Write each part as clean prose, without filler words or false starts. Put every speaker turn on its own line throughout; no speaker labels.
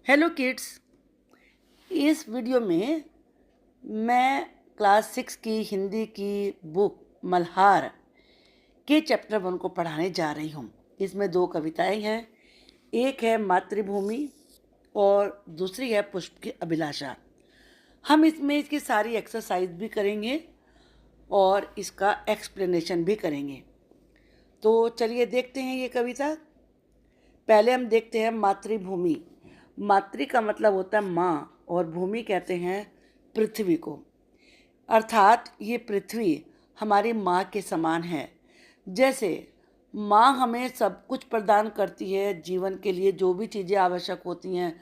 Hello kids. इस video में मैं क्लास 6 की हिंदी की बुक मल्हार के चैप्टर 1 को पढ़ाने जा रही हूँ। इसमें 2 कविताएं हैं। एक है मातृभूमि और दूसरी है पुष्प की अभिलाषा। हम इसमें इसकी सारी एक्सरसाइज भी करेंगे और इसका एक्सप्लेनेशन भी करेंगे। तो चलिए देखते हैं ये कविता। पहले हम देखते हैं मातृभूमि। मातृ का मतलब होता है माँ और भूमि कहते हैं पृथ्वी को। अर्थात ये पृथ्वी हमारी माँ के समान है। जैसे माँ हमें सब कुछ प्रदान करती है, जीवन के लिए जो भी चीज़ें आवश्यक होती हैं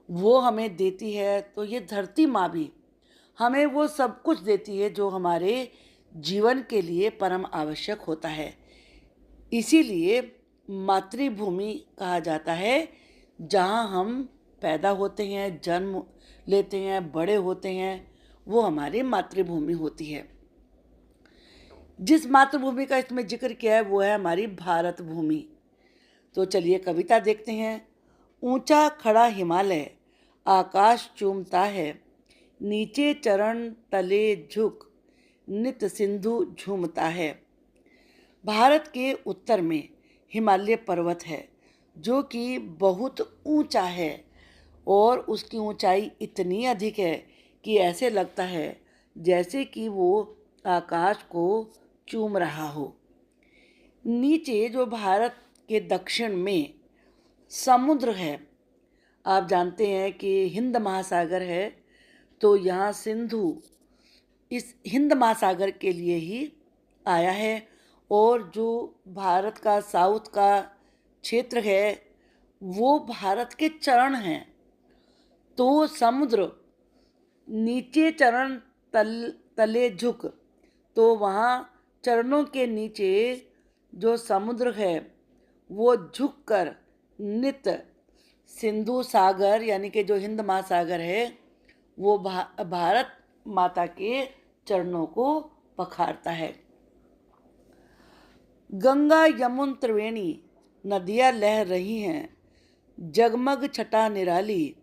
वो हमें देती है, तो ये धरती माँ भी हमें वो सब कुछ देती है जो हमारे जीवन के लिए परम आवश्यक होता है। इसीलिए मातृभूमि कहा जाता है जहाँ हम पैदा होते हैं, जन्म लेते हैं, बड़े होते हैं, वो हमारी मातृभूमि होती है। जिस मातृभूमि का इसमें जिक्र किया है वो है हमारी भारत भूमि। तो चलिए कविता देखते हैं। ऊंचा खड़ा हिमालय आकाश चूमता है, नीचे चरण तले झुक नित सिंधु झूमता है। भारत के उत्तर में हिमालय पर्वत है जो कि बहुत ऊंचा है और उसकी ऊंचाई इतनी अधिक है कि ऐसे लगता है जैसे कि वो आकाश को चूम रहा हो। नीचे जो भारत के दक्षिण में समुद्र है, आप जानते हैं कि हिंद महासागर है, तो यहाँ सिंधु इस हिंद महासागर के लिए ही आया है। और जो भारत का साउथ का क्षेत्र है वो भारत के चरण हैं। तो समुद्र नीचे चरण तले झुक, तो वहाँ चरणों के नीचे जो समुद्र है वो झुक कर नित सिंधु सागर यानी कि जो हिंद महासागर है वो भारत माता के चरणों को पखारता है। गंगा यमुन त्रिवेणी नदियाँ लह रही हैं, जगमग छटा निराली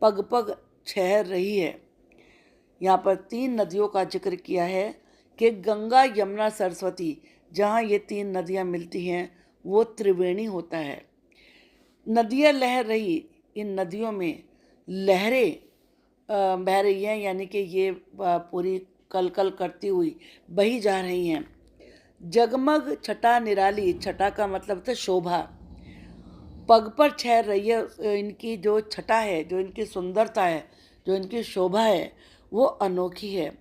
पग पग ठहर रही है। यहाँ पर 3 नदियों का जिक्र किया है कि गंगा यमुना सरस्वती, जहाँ ये 3 नदियाँ मिलती हैं वो त्रिवेणी होता है। नदियाँ लह रही, इन नदियों में लहरें बह रही हैं, यानी कि ये पूरी कलकल करती हुई बही जा रही हैं। जगमग छटा निराली, छटा का मतलब था शोभा, पग पर ठहर रही है। इनकी जो छटा है, जो इनकी सुंदरता है, जो इनकी शोभा है वो अनोखी है।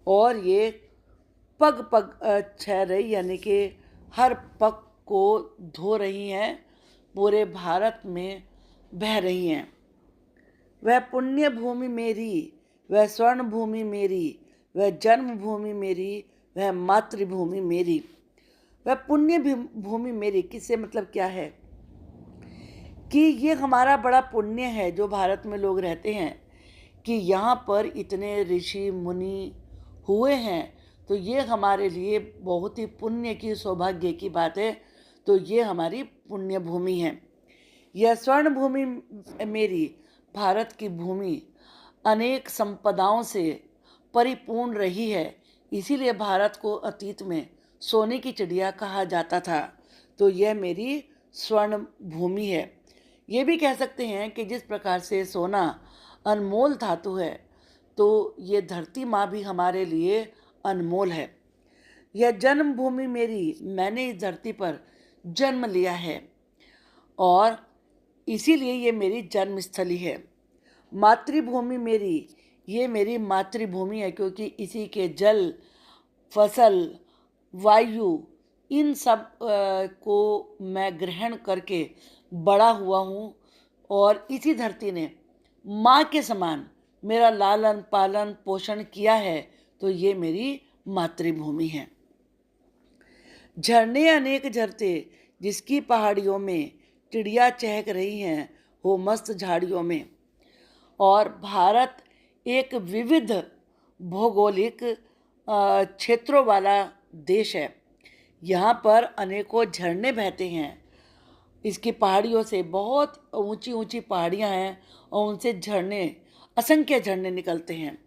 और ये पग पग ठहर रही यानी कि हर पग को धो रही हैं, पूरे भारत में बह रही हैं। वह पुण्य भूमि मेरी, वह स्वर्ण भूमि मेरी, वह जन्मभूमि मेरी, वह मातृभूमि मेरी। वह पुण्य भूमि मेरी, किससे मतलब क्या है कि ये हमारा बड़ा पुण्य है जो भारत में लोग रहते हैं, कि यहाँ पर इतने ऋषि मुनि हुए हैं, तो ये हमारे लिए बहुत ही पुण्य की, सौभाग्य की बात है। तो ये हमारी पुण्य भूमि है। यह स्वर्ण भूमि मेरी, भारत की भूमि अनेक संपदाओं से परिपूर्ण रही है, इसीलिए भारत को अतीत में सोने की चिड़िया कहा जाता था। तो यह मेरी स्वर्ण भूमि है। ये भी कह सकते हैं कि जिस प्रकार से सोना अनमोल धातु है, तो ये धरती माँ भी हमारे लिए अनमोल है। यह जन्मभूमि मेरी, मैंने इस धरती पर जन्म लिया है और इसीलिए ये मेरी जन्मस्थली है। मातृभूमि मेरी, ये मेरी मातृभूमि है, क्योंकि इसी के जल, फसल, वायु, इन सब को मैं ग्रहण करके बड़ा हुआ हूँ और इसी धरती ने माँ के समान मेरा लालन पालन पोषण किया है। तो ये मेरी मातृभूमि है। झरने अनेक झरते जिसकी पहाड़ियों में, चिड़िया चहक रही हैं हो मस्त झाड़ियों में। और भारत एक विविध भौगोलिक क्षेत्रों वाला देश है। यहाँ पर अनेकों झरने बहते हैं। इसकी पहाड़ियों से, बहुत ऊंची ऊंची पहाड़ियाँ हैं और उनसे झरने, असंख्य झरने निकलते हैं।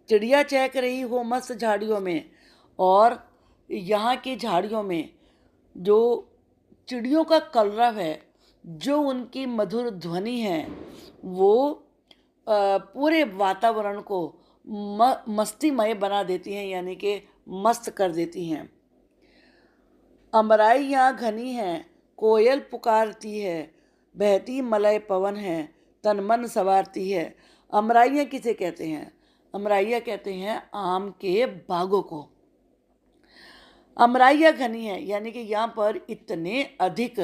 चिड़िया चहक रही हो मस्त झाड़ियों में, और यहाँ की झाड़ियों में जो चिड़ियों का कलरव है, जो उनकी मधुर ध्वनि है, वो पूरे वातावरण को मस्तीमय बना देती हैं, यानी कि मस्त कर देती हैं। अमराई यहाँ घनी है, कोयल पुकारती है, बहती मलय पवन है, तन मन संवारती है। अमराइयाँ किसे कहते हैं? अमराइयाँ कहते हैं आम के बागों को। अमराइयाँ घनी है यानी कि यहाँ पर इतने अधिक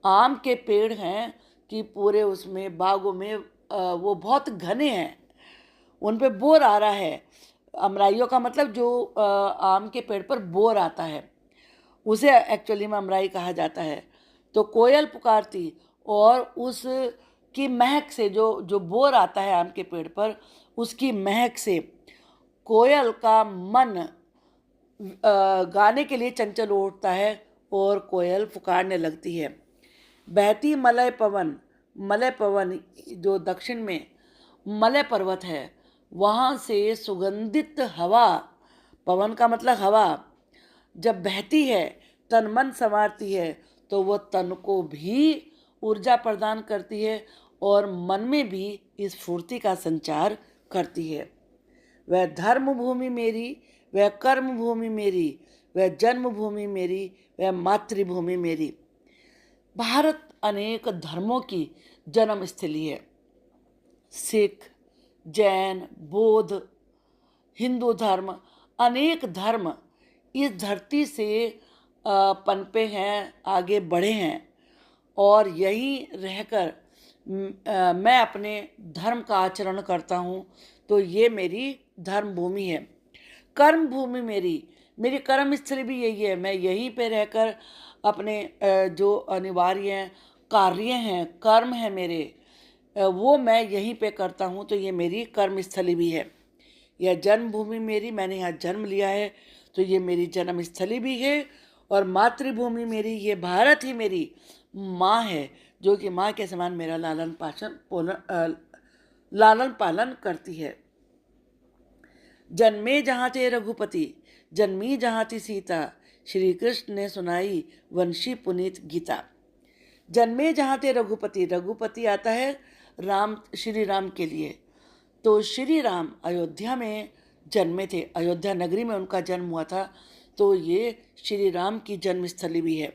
आम के पेड़ हैं कि पूरे उसमें बागों में वो बहुत घने हैं, उन पे बोर आ रहा है। अमराइयों का मतलब जो आम के पेड़ पर बोर आता है, उसे एक्चुअली में अमराई कहा जाता है। तो कोयल पुकारती, और उस की महक से, जो जो बोर आता है आम के पेड़ पर, उसकी महक से कोयल का मन गाने के लिए चंचल उठता है और कोयल पुकारने लगती है। बहती मलय पवन, मलय पवन जो दक्षिण में मलय पर्वत है, वहाँ से सुगंधित हवा, पवन का मतलब हवा, जब बहती है, तन मन संवारती है, तो वो तन को भी ऊर्जा प्रदान करती है और मन में भी इस फूर्ति का संचार करती है। वह धर्म भूमि मेरी, वह कर्म भूमि मेरी, वह जन्मभूमि मेरी, वह मातृभूमि मेरी। भारत अनेक धर्मों की जन्मस्थली है। सिख, जैन, बौद्ध, हिंदू धर्म, अनेक धर्म इस धरती से पनपे हैं, आगे बढ़े हैं, और यहीं रहकर मैं अपने धर्म का आचरण करता हूँ। तो ये मेरी धर्म भूमि है। कर्म भूमि मेरी, मेरी कर्म स्थली भी यही है। मैं यहीं पे रहकर अपने जो अनिवार्य कार्य हैं, कर्म हैं मेरे, वो मैं यहीं पे करता हूँ। तो ये मेरी कर्म स्थली भी है। यह जन्मभूमि मेरी, मैंने यहाँ जन्म लिया है, तो ये मेरी जन्म स्थली भी है। और मातृभूमि मेरी, ये भारत ही मेरी माँ है, जो कि माँ के समान मेरा लालन पालन करती है। जन्मे जहाँ थे रघुपति, जन्मी जहाँ थी सीता, श्री कृष्ण ने सुनाई वंशी पुनीत गीता। जन्मे जहाँ थे रघुपति, रघुपति आता है राम, श्री राम के लिए। तो श्री राम अयोध्या में जन्मे थे, अयोध्या नगरी में उनका जन्म हुआ था। तो ये श्री राम की जन्मस्थली भी है।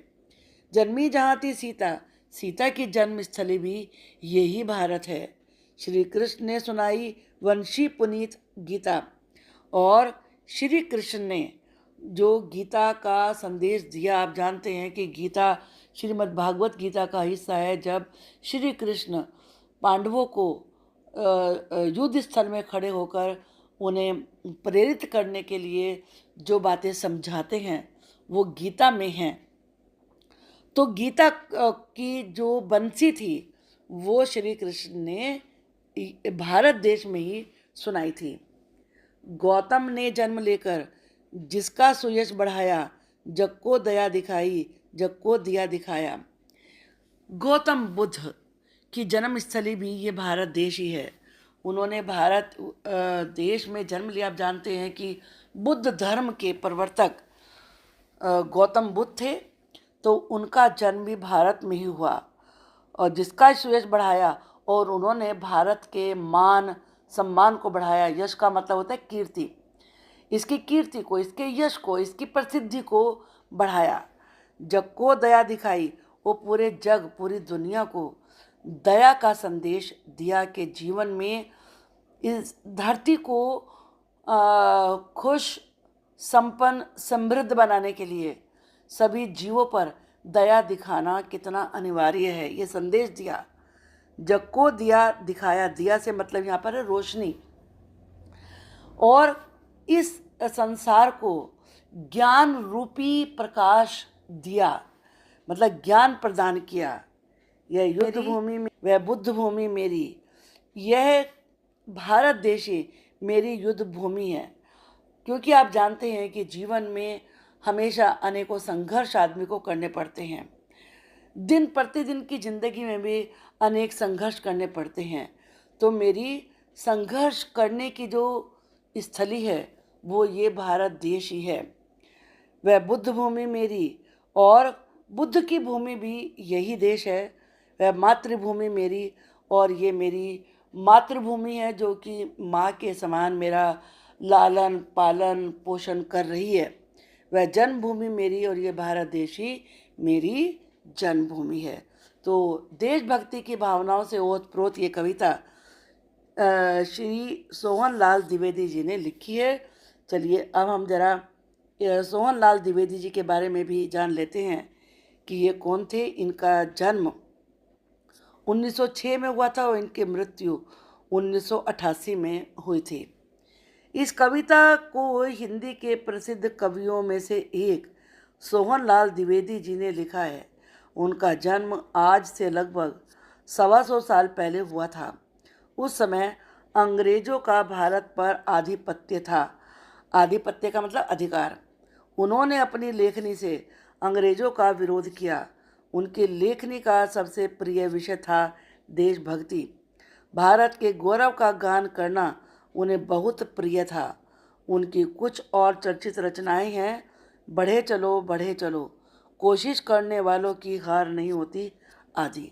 जन्मी जहाँ थी सीता, सीता की जन्मस्थली भी यही भारत है। श्री कृष्ण ने सुनाई वंशी पुनीत गीता, और श्री कृष्ण ने जो गीता का संदेश दिया, आप जानते हैं कि गीता श्रीमद् भागवत गीता का हिस्सा है। जब श्री कृष्ण पांडवों को युद्ध स्थल में खड़े होकर उन्हें प्रेरित करने के लिए जो बातें समझाते हैं, वो गीता में हैं। तो गीता की जो बंसी थी, वो श्री कृष्ण ने भारत देश में ही सुनाई थी। गौतम ने जन्म लेकर जिसका सुयश बढ़ाया, जग को दया दिखाई, जग को दिया दिखाया। गौतम बुद्ध की जन्मस्थली भी ये भारत देश ही है। उन्होंने भारत देश में जन्म लिया। आप जानते हैं कि बुद्ध धर्म के प्रवर्तक गौतम बुद्ध थे, तो उनका जन्म भी भारत में ही हुआ, और जिसका सुयश बढ़ाया, और उन्होंने भारत के मान सम्मान को बढ़ाया। यश का मतलब होता है कीर्ति। इसकी कीर्ति को, इसके यश को, इसकी प्रसिद्धि को बढ़ाया। जग को दया दिखाई, वो पूरे जग, पूरी दुनिया को दया का संदेश दिया कि जीवन में इस धरती को खुश, संपन्न, समृद्ध बनाने के लिए सभी जीवों पर दया दिखाना कितना अनिवार्य है, ये संदेश दिया। जग को दिया दिखाया, दिया से मतलब यहाँ पर है रोशनी, और इस संसार को ज्ञान रूपी प्रकाश दिया, मतलब ज्ञान प्रदान किया। यह युद्ध भूमि में, वह बुद्ध भूमि मेरी, यह भारत देश मेरी युद्ध भूमि है। क्योंकि आप जानते हैं कि जीवन में हमेशा अनेकों संघर्ष आदमी को करने पड़ते हैं। दिन प्रतिदिन की ज़िंदगी में भी अनेक संघर्ष करने पड़ते हैं। तो मेरी संघर्ष करने की जो स्थली है वो ये भारत देश ही है। वह बुद्ध भूमि मेरी, और बुद्ध की भूमि भी यही देश है। वह मातृभूमि मेरी, और ये मेरी मातृभूमि है जो कि माँ के समान मेरा लालन पालन पोषण कर रही है। वह जन्मभूमि मेरी, और ये भारत देश ही मेरी जन्मभूमि है। तो देशभक्ति की भावनाओं से ओतप्रोत ये कविता श्री सोहन लाल द्विवेदी जी ने लिखी है। चलिए अब हम जरा सोहन लाल द्विवेदी जी के बारे में भी जान लेते हैं कि ये कौन थे। इनका जन्म 1906 में हुआ था और इनकी मृत्यु 1988 में हुई थी। इस कविता को हिंदी के प्रसिद्ध कवियों में से एक सोहन लाल द्विवेदी जी ने लिखा है। उनका जन्म आज से लगभग 125 साल पहले हुआ था। उस समय अंग्रेजों का भारत पर आधिपत्य था। आधिपत्य का मतलब अधिकार। उन्होंने अपनी लेखनी से अंग्रेजों का विरोध किया। उनकी लेखनी का सबसे प्रिय विषय था देशभक्ति। भारत के गौरव का गान करना उन्हें बहुत प्रिय था। उनकी कुछ और चर्चित रचनाएं हैं, बढ़े चलो, कोशिश करने वालों की हार नहीं होती आदि।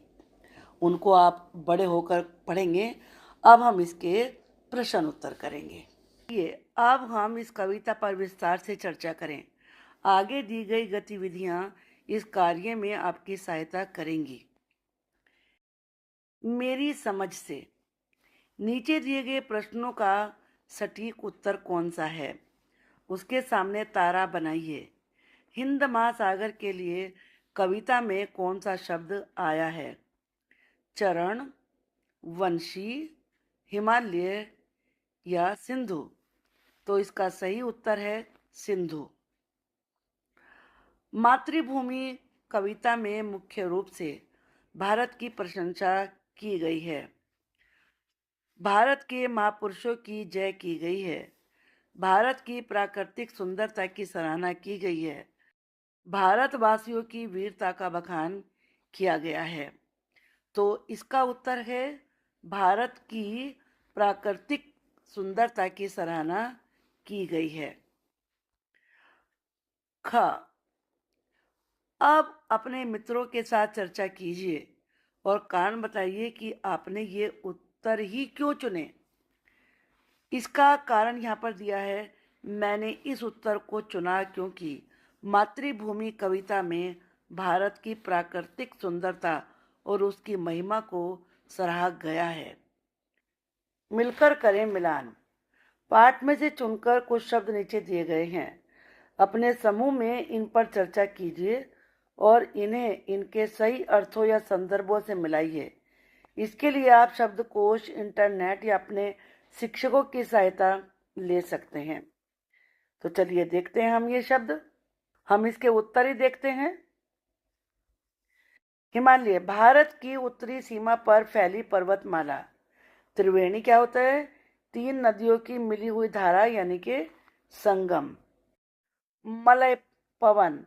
उनको आप बड़े होकर पढ़ेंगे। अब हम इसके प्रश्न उत्तर करेंगे। ये अब हम इस कविता पर विस्तार से चर्चा करें। आगे दी गई गतिविधियां इस कार्य में आपकी सहायता करेंगी। मेरी समझ से नीचे दिए गए प्रश्नों का सटीक उत्तर कौन सा है? उसके सामने तारा बनाइए। हिंद महासागर के लिए कविता में कौन सा शब्द आया है? चरण, वंशी, हिमालय या सिंधु? तो इसका सही उत्तर है सिंधु। मातृभूमि कविता में मुख्य रूप से भारत की प्रशंसा की गई है। भारत के महापुरुषों की जय की गई है। भारत की प्राकृतिक सुंदरता की सराहना की गई है। भारतवासियों की वीरता का बखान किया गया है। तो इसका उत्तर है भारत की प्राकृतिक सुंदरता की सराहना की गई है। ख, अब अपने मित्रों के साथ चर्चा कीजिए और कारण बताइए कि आपने ये उत्तर ही क्यों चुने। इसका कारण यहाँ पर दिया है, मैंने इस उत्तर को चुना क्योंकि मातृभूमि कविता में भारत की प्राकृतिक सुंदरता और उसकी महिमा को सराहा गया है। मिलकर करें मिलान। पाठ में से चुनकर कुछ शब्द नीचे दिए गए हैं। अपने समूह में इन पर चर्चा कीजिए और इन्हें इनके सही अर्थों या संदर्भों से मिलाइए। इसके लिए आप शब्दकोश, इंटरनेट या अपने शिक्षकों की सहायता ले सकते हैं। तो चलिए देखते हैं हम ये शब्द। हम इसके उत्तर ही देखते हैं। हिमालय, भारत की उत्तरी सीमा पर फैली पर्वतमाला। त्रिवेणी क्या होता है? 3 नदियों की मिली हुई धारा यानी कि संगम। मलय पवन,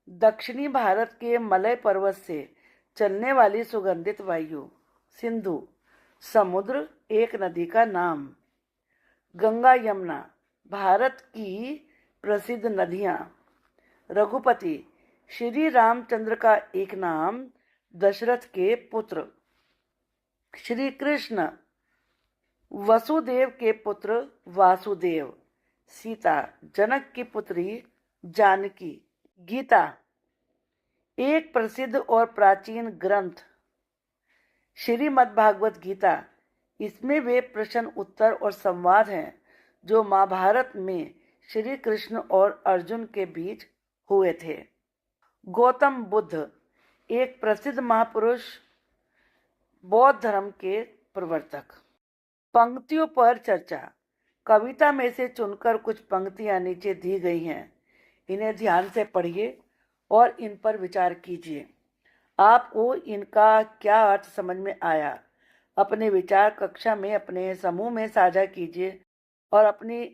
दक्षिणी भारत के मलय पर्वत से चलने वाली सुगंधित वायु। सिंधु, समुद्र, एक नदी का नाम। गंगा यमुना, भारत की प्रसिद्ध नदियां। रघुपति, श्री रामचंद्र का एक नाम, दशरथ के पुत्र। श्री कृष्ण, वसुदेव के पुत्र वासुदेव। सीता, जनक की पुत्री जानकी। गीता, एक प्रसिद्ध और प्राचीन ग्रंथ। श्रीमद्भागवत गीता, इसमें वे प्रश्न उत्तर और संवाद हैं जो महाभारत में श्री कृष्ण और अर्जुन के बीच हुए थे। गौतम बुद्ध, एक प्रसिद्ध महापुरुष, बौद्ध धर्म के प्रवर्तक। पंक्तियों पर चर्चा। कविता में से चुनकर कुछ पंक्तियां नीचे दी गई हैं। इन्हें ध्यान से पढ़िए और इन पर विचार कीजिए। आपको इनका क्या अर्थ समझ में आया? अपने विचार कक्षा में अपने समूह में साझा कीजिए और अपनी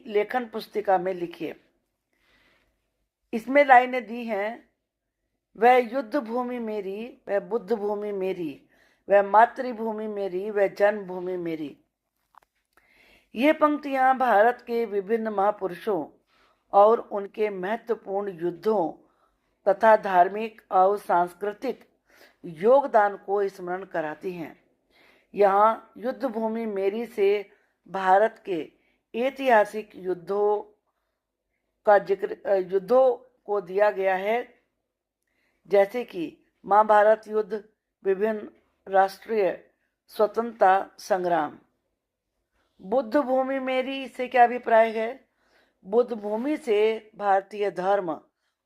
लेखन पुस्तिका में लिखिए। इसमें लाइनें दी हैं। वह युद्ध भूमि मेरी, वह बुद्ध भूमि मेरी, वह मातृभूमि मेरी, वह जन्मभूमि मेरी। ये पंक्तियां भारत के विभिन्न महापुरुषों और उनके महत्वपूर्ण युद्धों तथा धार्मिक और सांस्कृतिक योगदान को स्मरण कराती हैं। यहाँ युद्ध भूमि मेरी से भारत के ऐतिहासिक युद्धों को दिया गया है, जैसे कि महाभारत युद्ध, विभिन्न राष्ट्रीय स्वतंत्रता संग्राम। बुद्ध भूमि मेरी से क्या अभिप्राय है? बुद्ध भूमि से भारतीय धर्म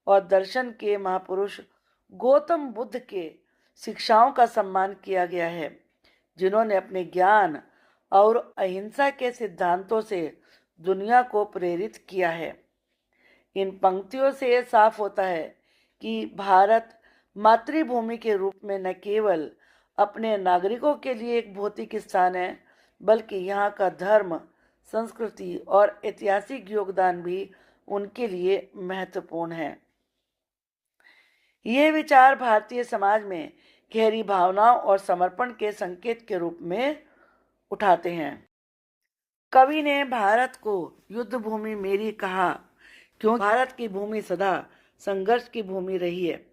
और दर्शन के महापुरुष गौतम बुद्ध के शिक्षाओं का सम्मान किया गया है, जिन्होंने अपने ज्ञान और अहिंसा के सिद्धांतों से दुनिया को प्रेरित किया है। इन पंक्तियों से साफ होता है कि भारत मातृभूमि के रूप में न केवल अपने नागरिकों के लिए एक भौतिक स्थान है, बल्कि यहाँ का धर्म, संस्कृति और ऐतिहासिक योगदान भी उनके लिए महत्वपूर्ण है। ये विचार भारतीय समाज में गहरी भावनाओं और समर्पण के संकेत के रूप में उठाते हैं। कवि ने भारत को युद्ध भूमि मेरी कहा क्योंकि भारत की भूमि सदा संघर्ष की भूमि रही है।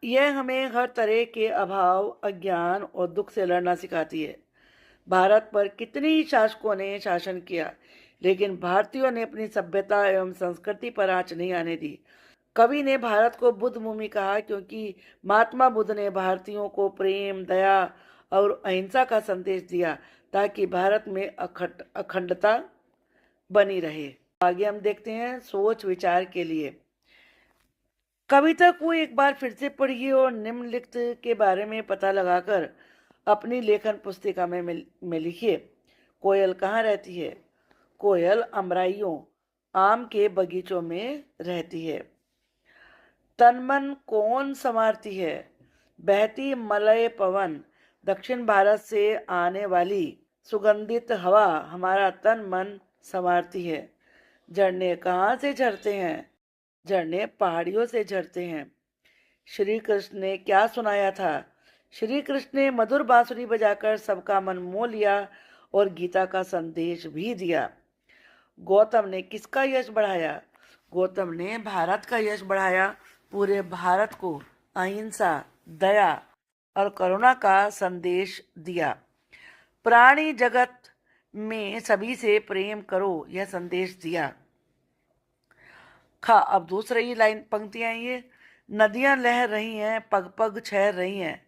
यह हमें हर तरह के अभाव, अज्ञान और दुख से लड़ना सिखाती है। भारत पर कितने ही शासकों ने शासन किया, लेकिन भारतीयों ने अपनी सभ्यता एवं संस्कृति पर आंच नहीं आने दी। कवि ने भारत को बुद्ध भूमि कहा क्योंकि महात्मा बुद्ध ने भारतीयों को प्रेम, दया और अहिंसा का संदेश दिया, ताकि भारत में अखंडता बनी रहे। आगे हम देखते हैं सोच विचार के लिए। कविता को एक बार फिर से पढ़िए और निम्नलिखित के बारे में पता लगाकर अपनी लेखन पुस्तिका में लिखिए। कोयल कहाँ रहती है? कोयल अमराइयों, आम के बगीचों में रहती है। तन मन कौन संवारती है? बहती मलय पवन, दक्षिण भारत से आने वाली सुगंधित हवा हमारा तन मन संवारती है। झरने कहाँ से झरते हैं? झरने पहाड़ियों से झरते हैं। श्री कृष्ण ने क्या सुनाया था? श्री कृष्ण ने मधुर बांसुरी बजाकर सबका मन मोह लिया और गीता का संदेश भी दिया। गौतम ने किसका यश बढ़ाया? गौतम ने भारत का यश बढ़ाया, पूरे भारत को अहिंसा, दया और करुणा का संदेश दिया। प्राणी जगत में सभी से प्रेम करो, यह संदेश दिया। अब दूसरी लाइन पंक्तियां ये। नदियां लहर रही हैं, पग पग छहर रही हैं।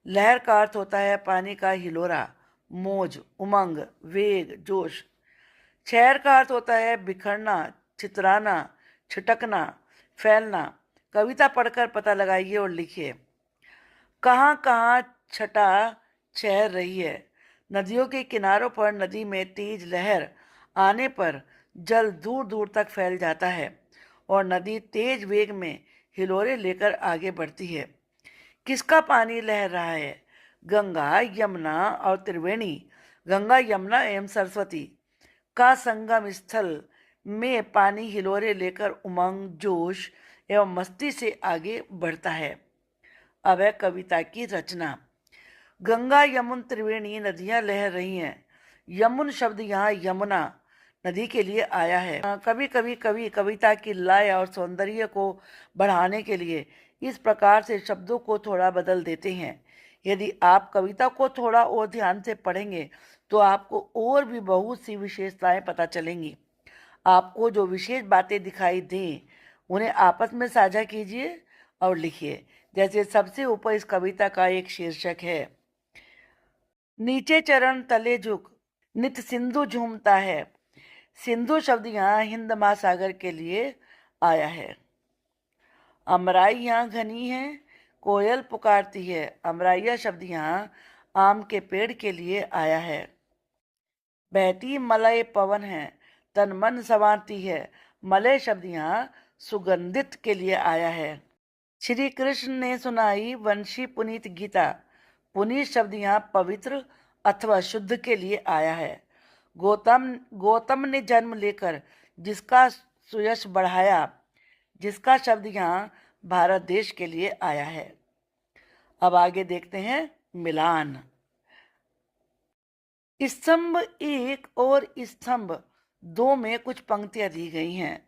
लहर का अर्थ होता है पानी का हिलोरा, मौज, उमंग, वेग, जोश। छहर का अर्थ होता है बिखरना, छितराना, छिटकना, फैलना। कविता पढ़कर पता लगाइए और लिखिए। कहाँ कहाँ छटा छहर रही है? नदियों के किनारों पर नदी में तेज लहर आने पर जल दूर दूर तक फैल जाता है और नदी तेज वेग में हिलोरे लेकर आगे बढ़ती है। किसका पानी लहर रहा है? गंगा, यमुना और त्रिवेणी। गंगा, यमुना एवं सरस्वती का संगम स्थल में पानी हिलोरे लेकर उमंग, जोश एवं मस्ती से आगे बढ़ता है। अब है कविता की रचना। गंगा, यमुन, त्रिवेणी नदियां लहर रही हैं। यमुन शब्द यहाँ यमुना नदी के लिए आया है। कभी कभी कवि कविता की लय और सौंदर्य को बढ़ाने के लिए इस प्रकार से शब्दों को थोड़ा बदल देते हैं। यदि आप कविता को थोड़ा और ध्यान से पढ़ेंगे तो आपको और भी बहुत सी विशेषताएं पता चलेंगी। आपको जो विशेष बातें दिखाई दें उन्हें आपस में साझा कीजिए और लिखिए। जैसे सबसे ऊपर इस कविता का एक शीर्षक है, नीचे चरण तले झुक, नित सिंधु झूमता है। सिंधु शब्द यहाँ हिंद महासागर के लिए आया है। अमराई यहाँ घनी है, कोयल पुकारती है। अमराइया शब्द यहाँ आम के पेड़ के लिए आया है। बहती मलय पवन है, तन मन संवारती है। मलय शब्द यहाँ सुगंधित के लिए आया है। श्री कृष्ण ने सुनाई वंशी पुनीत गीता। पुनीत शब्द यहाँ पवित्र अथवा शुद्ध के लिए आया है। गौतम ने जन्म लेकर जिसका सुयश बढ़ाया, जिसका शब्द यहाँ भारत देश के लिए आया है। अब आगे देखते हैं मिलान। स्तंभ 1 और स्तंभ 2 में कुछ पंक्तियां दी गई हैं।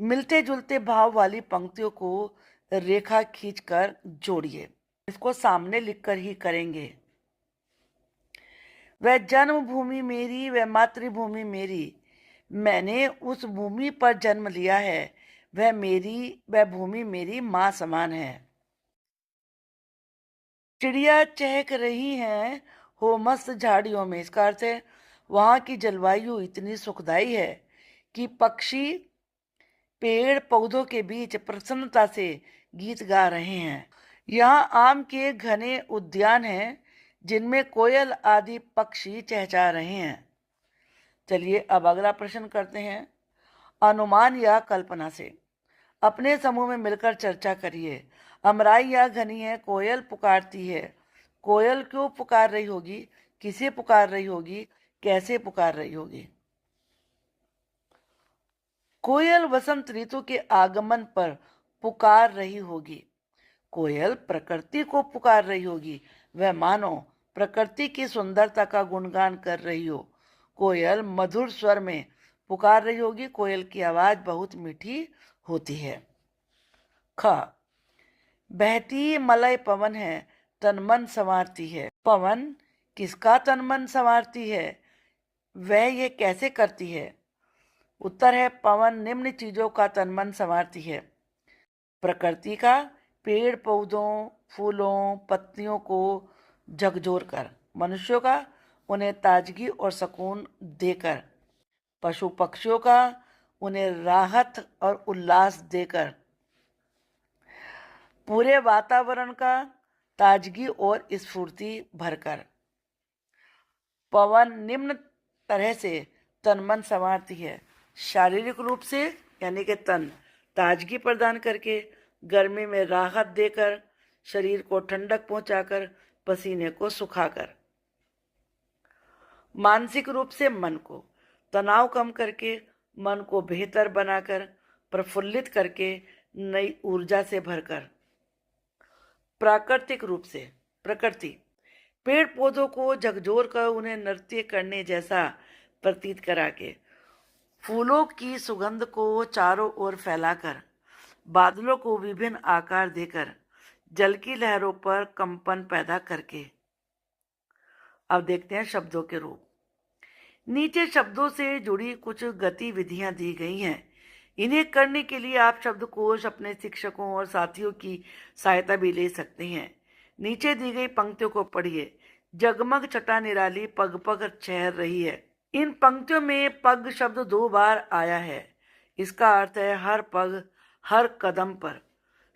मिलते जुलते भाव वाली पंक्तियों को रेखा खींचकर जोड़िए। इसको सामने लिखकर ही करेंगे। वह जन्मभूमि मेरी, वह मातृभूमि मेरी, मैंने उस भूमि पर जन्म लिया है, वह भूमि मेरी माँ समान है। चिड़िया चहक रही हैं हो मस्त झाड़ियों में, इसका अर्थ है वहाँ की जलवायु इतनी सुखदाई है कि पक्षी पेड़ पौधों के बीच प्रसन्नता से गीत गा रहे हैं। यहाँ आम के घने उद्यान हैं जिनमें कोयल आदि पक्षी चहचहा रहे हैं। चलिए अब अगला प्रश्न करते हैं। अनुमान या कल्पना से अपने समूह में मिलकर चर्चा करिए। अमराई या घनी है, कोयल पुकारती है। कोयल क्यों पुकार रही होगी, किसे पुकार रही होगी, कैसे पुकार रही होगी? कोयल वसंत ऋतु के आगमन पर पुकार रही होगी। कोयल प्रकृति को पुकार रही होगी, वह मानो प्रकृति की सुंदरता का गुणगान कर रही हो। कोयल मधुर स्वर में पुकार रही होगी, कोयल की आवाज बहुत मीठी होती है। ख बहती मलय पवन है, तन मन संवारती है। पवन किसका तन मन संवारती है, वह ये कैसे करती है? उत्तर है पवन निम्न चीजों का तन मन संवारती है। प्रकृति का, पेड़ पौधों फूलों पत्तियों को झकझोर कर। मनुष्यों का, उन्हें ताजगी और सुकून देकर। पशु पक्षियों का, उन्हें राहत और उल्लास देकर। पूरे वातावरण का ताजगी और स्फूर्ति भरकर। पवन निम्न तरह से तन मन संवारती है। शारीरिक रूप से यानी कि तन ताजगी प्रदान करके, गर्मी में राहत देकर, शरीर को ठंडक पहुंचाकर, पसीने को सुखाकर। मानसिक रूप से मन को तनाव कम करके, मन को बेहतर बनाकर, प्रफुल्लित करके, नई ऊर्जा से भरकर। प्राकृतिक रूप से प्रकृति पेड़ पौधों को झकझोर कर उन्हें नृत्य करने जैसा प्रतीत करा के, फूलों की सुगंध को चारों ओर फैलाकर, बादलों को विभिन्न आकार देकर, जल की लहरों पर कंपन पैदा करके। अब देखते हैं शब्दों के रूप। नीचे शब्दों से जुड़ी कुछ गतिविधियां दी गई हैं। इन्हें करने के लिए आप शब्दकोश अपने शिक्षकों और साथियों की सहायता भी ले सकते हैं। नीचे दी गई पंक्तियों को पढ़िए। जगमग छटा निराली पग पग छहर रही है। इन पंक्तियों में पग शब्द 2 बार आया है। इसका अर्थ है हर पग, हर कदम पर।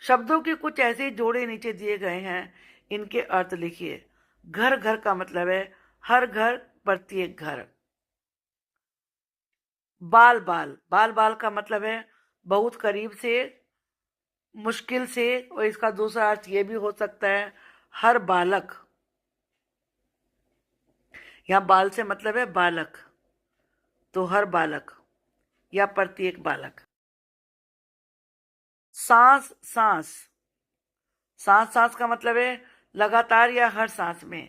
शब्दों के कुछ ऐसे जोड़े नीचे दिए गए हैं, इनके अर्थ लिखिए। घर घर का मतलब है हर घर, प्रत्येक घर। बाल बाल, बाल बाल का मतलब है बहुत करीब से, मुश्किल से, और इसका दूसरा अर्थ ये भी हो सकता है हर बालक। यहाँ बाल से मतलब है बालक, तो हर बालक या प्रत्येक बालक। सांस सांस, सांस सांस का मतलब है लगातार या हर सांस में।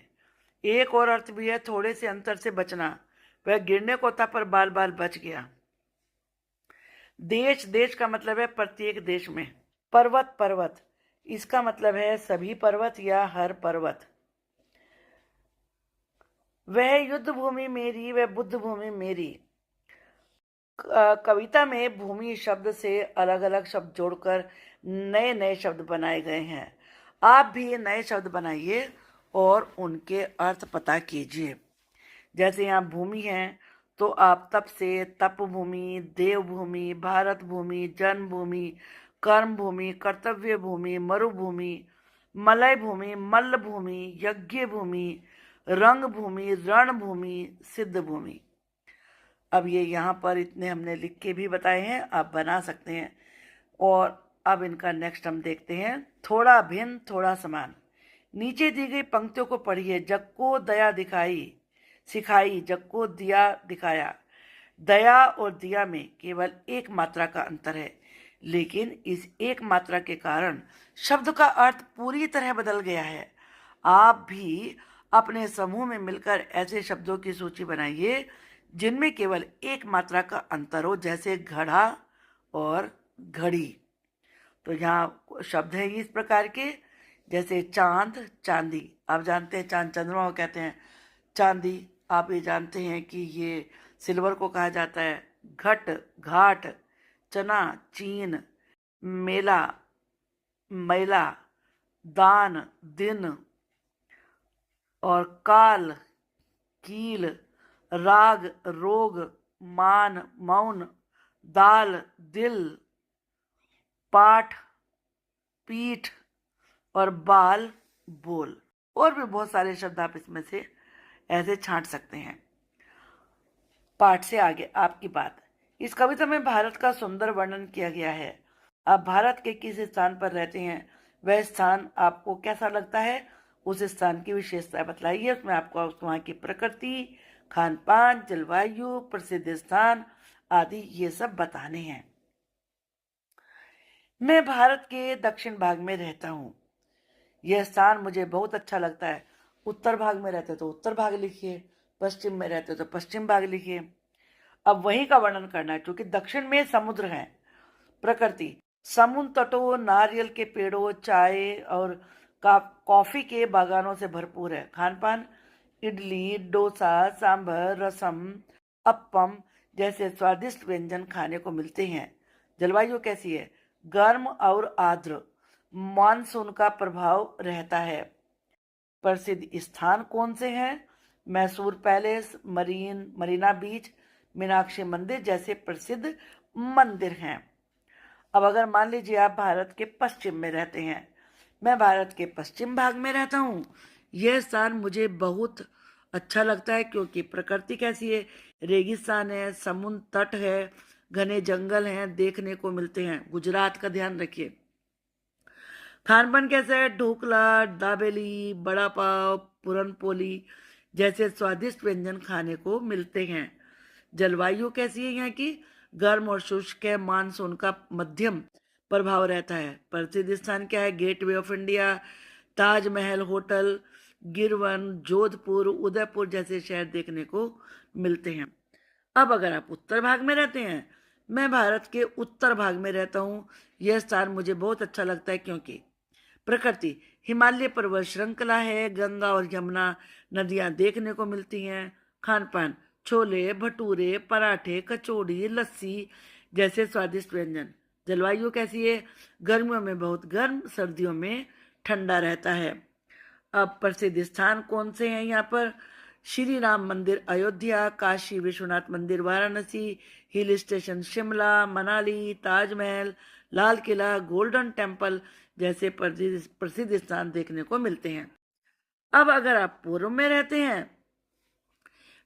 एक और अर्थ भी है थोड़े से अंतर से बचना, वह गिरने को था पर बाल बाल बच गया। देश देश का मतलब है प्रत्येक देश में। पर्वत पर्वत, इसका मतलब है सभी पर्वत या हर पर्वत। वह युद्ध भूमि मेरी, वह बुद्ध भूमि मेरी। कविता में भूमि शब्द से अलग अलग शब्द जोड़कर नए नए शब्द बनाए गए हैं। आप भी नए शब्द बनाइए और उनके अर्थ पता कीजिए। जैसे यहाँ भूमि है तो आप तप से तप भूमि, देव भूमि, भारत भूमि, जन्मभूमि, कर्म भूमि, कर्तव्य भूमि, मरुभूमि, मलय भूमि, मल्ल भूमि, यज्ञ भूमि, रंग भूमि, रण भूमि, सिद्ध भूमि। अब ये यहाँ पर इतने हमने लिख के भी बताए हैं, आप बना सकते हैं। और अब इनका नेक्स्ट हम देखते हैं। थोड़ा भिन्न थोड़ा समान। नीचे दी गई पंक्तियों को पढ़िए। जग को दया दिखाई सिखाई, जग को दिया दिखाया। दया और दिया में केवल एक मात्रा का अंतर है। लेकिन इस एक मात्रा के कारण शब्द का अर्थ पूरी तरह बदल गया है। आप भी अपने समूह में मिलकर ऐसे शब्दों की सूची बनाइए जिनमें केवल एक मात्रा का अंतर हो, जैसे घड़ा और घड़ी। तो यहाँ शब्द है इस प्रकार के, जैसे चांद, चांदी। आप जानते हैं चांद चंद्रमा को कहते हैं। चांदी, आप ये जानते हैं कि ये सिल्वर को कहा जाता है। घट, घाट, चना, चीन, मेला, मैला, दान, दिन, और काल, कील, राग, रोग, मान, मौन, दाल, दिल, पाठ, पीठ, और बाल, बोल। और भी बहुत सारे शब्द आप इसमें से ऐसे छांट सकते हैं। पाठ से आगे आपकी बात। इस कविता में भारत का सुंदर वर्णन किया गया है। आप भारत के किस स्थान पर रहते हैं, वह स्थान आपको कैसा लगता है, उस स्थान की विशेषता बतलाइए। उसमें आपको वहाँ की प्रकृति, खान पान, जलवायु, प्रसिद्ध स्थान आदि ये सब बताने हैं। मैं भारत के दक्षिण भाग में रहता हूँ। यह स्थान मुझे बहुत अच्छा लगता है। उत्तर भाग में रहते तो उत्तर भाग लिखिए, पश्चिम में रहते तो पश्चिम भाग लिखिए। अब वहीं का वर्णन करना है, क्योंकि दक्षिण में समुद्र है। प्रकृति, समुद्र तटों, नारियल के पेड़ों, चाय और कॉफी के बागानों से भरपूर है। खान पान, इडली, डोसा, सांभर, रसम, अप्पम जैसे स्वादिष्ट व्यंजन खाने को मिलते हैं। जलवायु कैसी है, गर्म और आर्द्र, मानसून का प्रभाव रहता है। प्रसिद्ध स्थान कौन से हैं, मैसूर पैलेस, मरीना बीच, मीनाक्षी मंदिर जैसे प्रसिद्ध मंदिर हैं। अब अगर मान लीजिए आप भारत के पश्चिम में रहते हैं। मैं भारत के पश्चिम भाग में रहता हूँ। यह स्थान मुझे बहुत अच्छा लगता है, क्योंकि प्रकृति कैसी है, रेगिस्तान है, समुद्र तट है, घने जंगल हैं, देखने को मिलते हैं। गुजरात का ध्यान रखिए। खान पान कैसा है, ढोकला, दाबेली, बड़ा पाव, पूरनपोली जैसे स्वादिष्ट व्यंजन खाने को मिलते हैं। जलवायु कैसी है यहाँ की, गर्म और शुष्क है, मानसून का मध्यम प्रभाव रहता है। प्रसिद्ध स्थान क्या है, Gateway of India, Taj Mahal hotel, गिरवन, जोधपुर, उदयपुर जैसे शहर देखने को मिलते हैं। अब अगर आप उत्तर भाग में रहते हैं, मैं भारत के उत्तर भाग में रहता हूँ। यह स्थान मुझे बहुत अच्छा लगता है, क्योंकि प्रकृति, हिमालय पर्वत श्रृंखला है, गंगा और यमुना नदियां देखने को मिलती हैं। खान पान, छोले भटूरे, पराठे, कचौड़ी, लस्सी जैसे स्वादिष्ट व्यंजन। जलवायु कैसी है, गर्मियों में बहुत गर्म, सर्दियों में ठंडा रहता है। अब प्रसिद्ध स्थान कौन से हैं यहाँ पर, श्री राम मंदिर अयोध्या, काशी विश्वनाथ मंदिर Varanasi, hill station Shimla, Manali, Taj Mahal, Lal Qila, golden temple जैसे प्रसिद्ध स्थान देखने को मिलते हैं। अब अगर आप पूर्व में रहते हैं,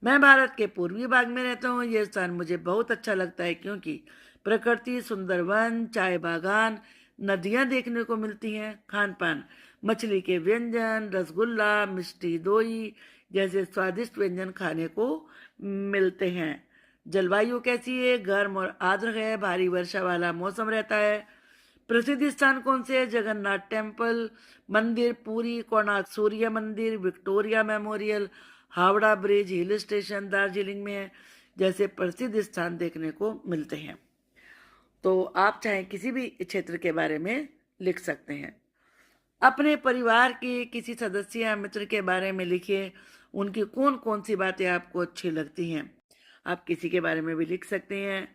मैं भारत के पूर्वी भाग में रहता हूँ। यह स्थान मुझे बहुत अच्छा लगता है, क्योंकि प्रकृति, सुंदर वन, चाय बागान, नदियां देखने को मिलती हैं। खान पान, मछली के व्यंजन, रसगुल्ला, मिष्टी दोई जैसे स्वादिष्ट व्यंजन खाने को मिलते हैं। जलवायु कैसी है, गर्म और आर्द्र है, भारी वर्षा वाला मौसम रहता है। प्रसिद्ध स्थान कौन से है, जगन्नाथ टेम्पल मंदिर, पुरी, कोणार्क सूर्य मंदिर, Victoria memorial, Howrah bridge, hill station Darjeeling में है जैसे प्रसिद्ध स्थान देखने को मिलते हैं। तो आप चाहे किसी भी क्षेत्र के बारे में लिख सकते हैं। अपने परिवार के किसी सदस्य या मित्र के बारे में लिखिए। उनकी कौन कौन सी बातें आपको अच्छी लगती हैं। आप किसी के बारे में भी लिख सकते हैं।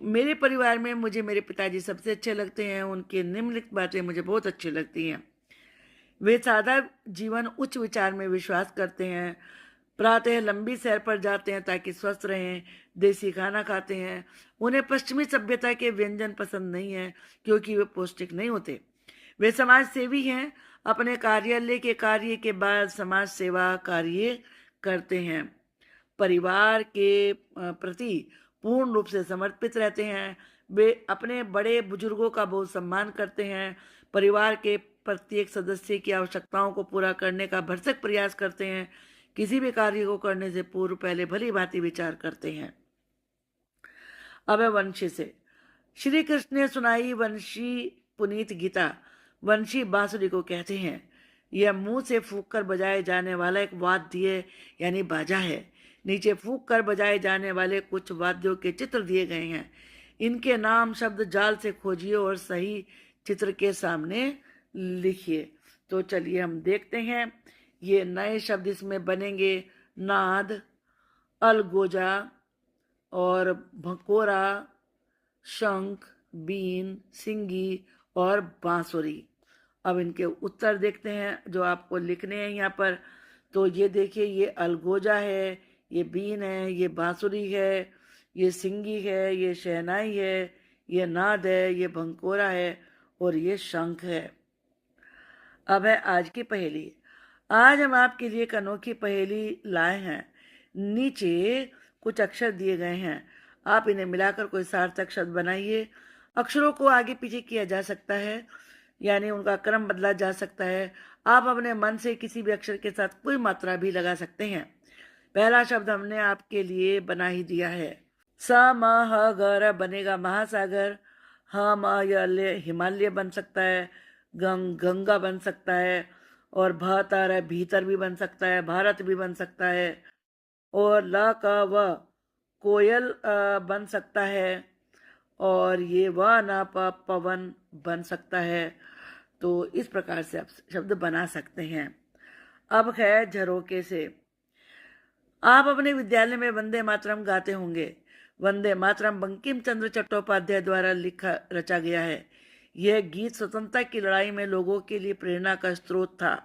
मेरे परिवार में मुझे मेरे पिताजी सबसे अच्छे लगते हैं। उनकी निम्नलिखित बातें मुझे बहुत अच्छी लगती हैं। वे सादा जीवन, उच्च विचार में विश्वास करते हैं। प्रातः लंबी सैर पर जाते हैं ताकि स्वस्थ रहें। देसी खाना खाते हैं। उन्हें पश्चिमी सभ्यता के व्यंजन पसंद नहीं है, क्योंकि वे पौष्टिक नहीं होते। वे समाज सेवी हैं। अपने कार्यालय के कार्य के बाद समाज सेवा कार्य करते हैं। परिवार के प्रति पूर्ण रूप से समर्पित रहते हैं। वे अपने बड़े बुजुर्गों का बहुत सम्मान करते हैं। परिवार के प्रत्येक सदस्य की आवश्यकताओं को पूरा करने का भरसक प्रयास करते हैं। किसी भी कार्य को करने से पूर्व पहले भली भांति विचार करते हैं। अब है वंश से। श्री कृष्ण ने सुनाई वंशी पुनीत गीता। वंशी बांसुरी को कहते हैं। यह मुंह से फूंक कर बजाए जाने वाला एक वाद्य यानी बाजा है। नीचे फूंक कर बजाए जाने वाले कुछ वाद्यों के चित्र दिए गए हैं। इनके नाम शब्द जाल से खोजिए और सही चित्र के सामने लिखिए। तो चलिए हम देखते हैं। ये नए शब्द इसमें बनेंगे। नाद, अलगोजा और भकोरा, शंख, बीन, सिंगी और बांसुरी। अब इनके उत्तर देखते हैं जो आपको लिखने हैं यहाँ पर। तो ये देखिए, ये अलगोजा है, ये बीन है, ये बांसुरी है, ये सिंगी है, ये शहनाई है, ये नाद है, ये भंकोरा है और ये शंख है। अब है आज की पहेली। आज हम आपके लिए एक अनोखी पहेली लाए हैं। नीचे कुछ अक्षर दिए गए हैं। आप इन्हें मिलाकर कोई सार्थक शब्द बनाइए। अक्षरों को आगे पीछे किया जा सकता है, यानी उनका क्रम बदला जा सकता है। आप अपने मन से किसी भी अक्षर के साथ कोई मात्रा भी लगा सकते हैं। पहला शब्द हमने आपके लिए बना ही दिया है। स म ह ग र बनेगा महासागर। ह म य ल हिमालय बन सकता है। गंगा बन सकता है। और भ त र भीतर भी बन सकता है, भारत भी बन सकता है। और ल क व कोयल बन सकता है। और ये व न प पवन बन सकता है। तो इस प्रकार से आप शब्द बना सकते हैं। अब है झरोके से। आप अपने विद्यालय में वंदे मातरम गाते होंगे। वंदे मातरम बंकिम चंद्र चट्टोपाध्याय द्वारा लिखा रचा गया है। यह गीत स्वतंत्रता की लड़ाई में लोगों के लिए प्रेरणा का स्रोत था।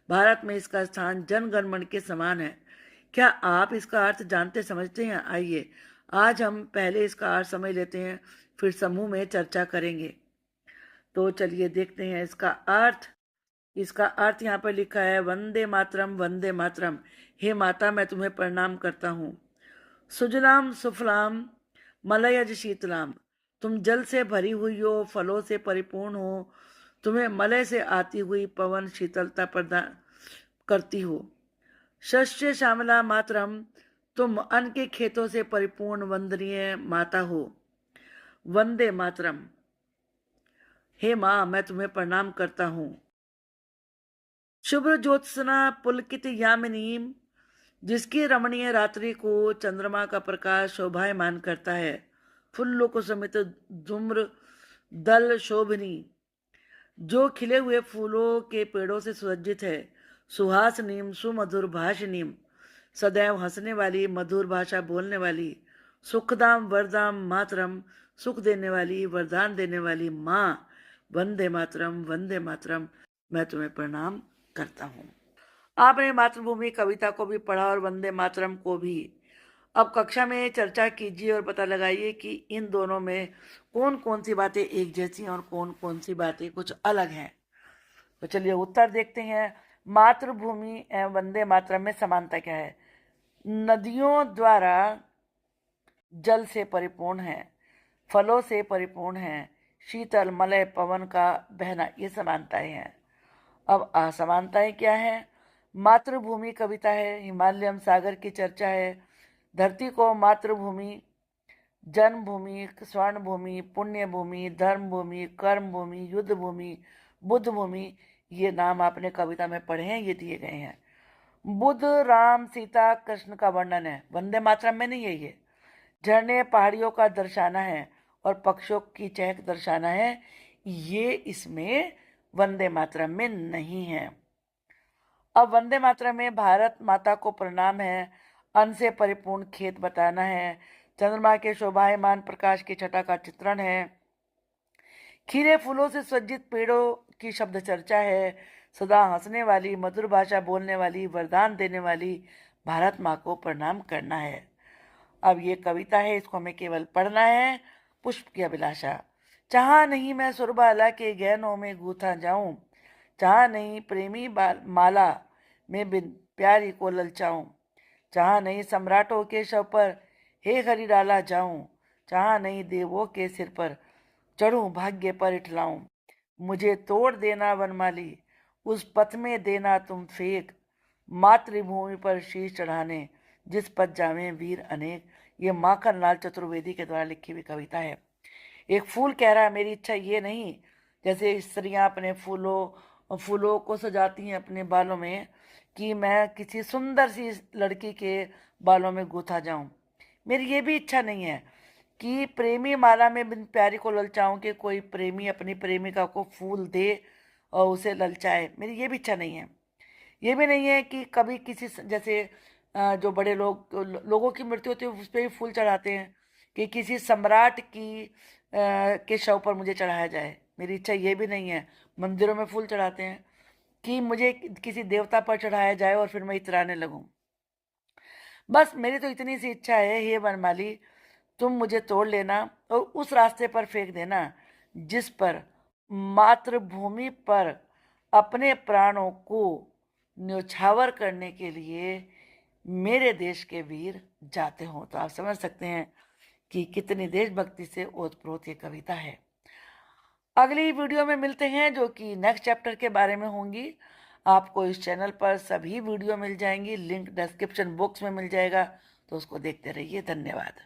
भारत में इसका स्थान जन गण मन के समान है। क्या आप इसका अर्थ जानते समझते हैं? आइए आज हम पहले इसका अर्थ समझ लेते हैं, फिर समूह में चर्चा करेंगे। तो चलिए देखते हैं इसका अर्थ। इसका अर्थ यहाँ पर लिखा है, वंदे मातरम वंदे मातरम। हे माता, मैं तुम्हें प्रणाम करता हूँ। सुजलाम सुफलाम मलयज शीतलाम। तुम जल से भरी हुई हो, फलों से परिपूर्ण हो। तुम्हें मलय से आती हुई पवन शीतलता प्रदान करती हो। शस्य श्यामला मातरम। तुम अन्न के खेतों से परिपूर्ण वंदनीय माता हो। वंदे मातरम। हे माँ, मैं तुम्हें प्रणाम करता हूँ। शुभ्र ज्योत्सना पुलकित यामिनीम। जिसकी रमणीय रात्रि को चंद्रमा का प्रकाश शोभायमान करता है। फुल्लो को समित धूम्र दल शोभनी। जो खिले हुए फूलों के पेड़ों से सुसज्जित है। सुहासनीम सुमधुर भाषिनीम। सदैव हंसने वाली, मधुर भाषा बोलने वाली। सुखदाम वरदाम मातरम। सुख देने वाली, वरदान देने वाली माँ। वंदे मातरम वंदे मातरम। मैं तुम्हें प्रणाम करता हूँ। आपने मातृभूमि कविता को भी पढ़ा और वंदे मातरम को भी। अब कक्षा में चर्चा कीजिए और पता लगाइए कि इन दोनों में कौन कौन सी बातें एक जैसी और कौन कौन सी बातें कुछ अलग हैं। तो चलिए उत्तर देखते हैं। मातृभूमि एवं वंदे मातरम में समानता क्या है? नदियों द्वारा जल से परिपूर्ण है, फलों से परिपूर्ण है, शीतल मलय पवन का बहना, ये समानताएं हैं। अब असमानताएं क्या है? मातृभूमि कविता है, हिमालयम सागर की चर्चा है, धरती को मातृभूमि, जन्मभूमि, स्वर्ण भूमि, पुण्य भूमि, धर्म भूमि, कर्म भूमि, युद्ध भूमि, बुद्ध भूमि, ये नाम आपने कविता में पढ़े हैं, ये दिए गए हैं। बुद्ध, राम, सीता, कृष्ण का वर्णन है, वंदे मातरम में नहीं है ये। झरने पहाड़ियों का दर्शाना है और पक्षियों की चहक दर्शाना है, ये इसमें वंदे मातरम में नहीं है। अब वंदे मातरम में भारत माता को प्रणाम है, अन्न से परिपूर्ण खेत बताना है, चंद्रमा के शोभायमान प्रकाश की छटा का चित्रण है, खिले फूलों से सज्जित पेड़ों की शब्द चर्चा है, सदा हंसने वाली, मधुर भाषा बोलने वाली, वरदान देने वाली भारत माँ को प्रणाम करना है। अब ये कविता है, इसको हमें केवल पढ़ना है। पुष्प की अभिलाषा। चाहा नहीं मैं सुरबाला के गहनों में गूथा जाऊं। चाहा नहीं प्रेमी माला में बिन प्यारी को ललचाऊं। चाहा नहीं सम्राटों के शव पर हे हरि डाला जाऊं। चाहा नहीं देवों के सिर पर चढ़ूं भाग्य पर इठलाऊं। मुझे तोड़ देना वनमाली, उस पथ में देना तुम फेंक। मातृभूमि पर शीश चढ़ाने, जिस पथ जावे वीर अनेक। ये माखन लाल चतुर्वेदी के द्वारा लिखी हुई कविता है। एक फूल कह रहा है मेरी इच्छा ये नहीं, जैसे स्त्रियां अपने फूलों को सजाती हैं अपने बालों में, कि मैं किसी सुंदर सी लड़की के बालों में गूंथा जाऊं। मेरी ये भी इच्छा नहीं है कि प्रेमी माला में बिन प्यारी को ललचाऊं, कि कोई प्रेमी अपनी प्रेमिका को फूल दे और उसे ललचाए। मेरी ये भी इच्छा नहीं है। ये भी नहीं है कि कभी किसी जैसे जो बड़े लोगों की मृत्यु होती है उस पर भी फूल चढ़ाते हैं, कि किसी सम्राट के शव पर मुझे चढ़ाया जाए। मेरी इच्छा ये भी नहीं है। मंदिरों में फूल चढ़ाते हैं कि मुझे किसी देवता पर चढ़ाया जाए और फिर मैं इतराने लगूं। बस मेरी तो इतनी सी इच्छा है, हे वनमाली, तुम मुझे तोड़ लेना और उस रास्ते पर फेंक देना जिस पर मातृभूमि पर अपने प्राणों को न्योछावर करने के लिए मेरे देश के वीर जाते हों। तो आप समझ सकते हैं कि कितनी देशभक्ति से ओतप्रोत ये कविता है। अगली वीडियो में मिलते हैं जो कि नेक्स्ट चैप्टर के बारे में होंगी। आपको इस चैनल पर सभी वीडियो मिल जाएंगी, लिंक डिस्क्रिप्शन बॉक्स में मिल जाएगा, तो उसको देखते रहिए। धन्यवाद।